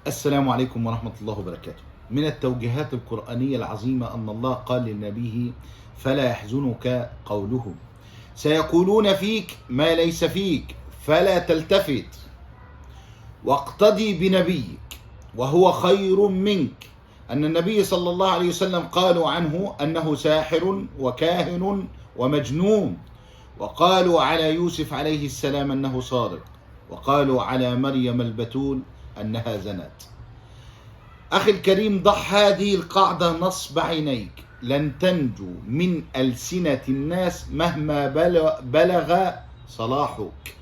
السلام عليكم ورحمة الله وبركاته. من التوجيهات القرآنية العظيمة أن الله قال لنبيه: فلا يحزنك قولهم، سيقولون فيك ما ليس فيك فلا تلتفت، واقتدي بنبيك وهو خير منك. أن النبي صلى الله عليه وسلم قالوا عنه أنه ساحر وكاهن ومجنون، وقالوا على يوسف عليه السلام أنه صادق، وقالوا على مريم البتول أنها زنت. أخي الكريم، ضع هذه القاعدة نصب عينيك: لن تنجو من ألسنة الناس مهما بلغ صلاحك،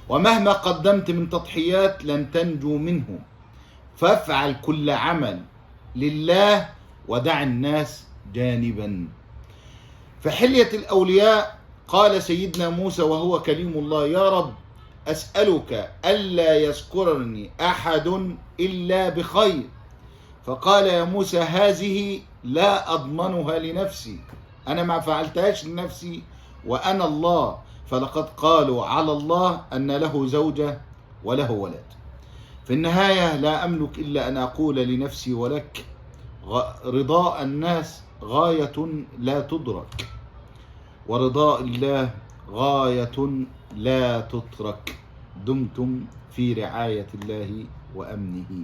ومهما قدمت من تضحيات لن تنجو منهم. فافعل كل عمل لله ودع الناس جانبا. في حلية الأولياء قال سيدنا موسى وهو كليم الله: يا رب، أسألك ألا يذكرني أحد إلا بخير. فقال: يا موسى، هذه لا أضمنها لنفسي، أنا ما فعلتهاش لنفسي وأنا الله، فلقد قالوا على الله أن له زوجة وله ولد. في النهاية لا أملك إلا أن أقول لنفسي ولك: رضاء الناس غاية لا تدرك، ورضاء الله غاية لا تترك. دمتم في رعاية الله وأمنه.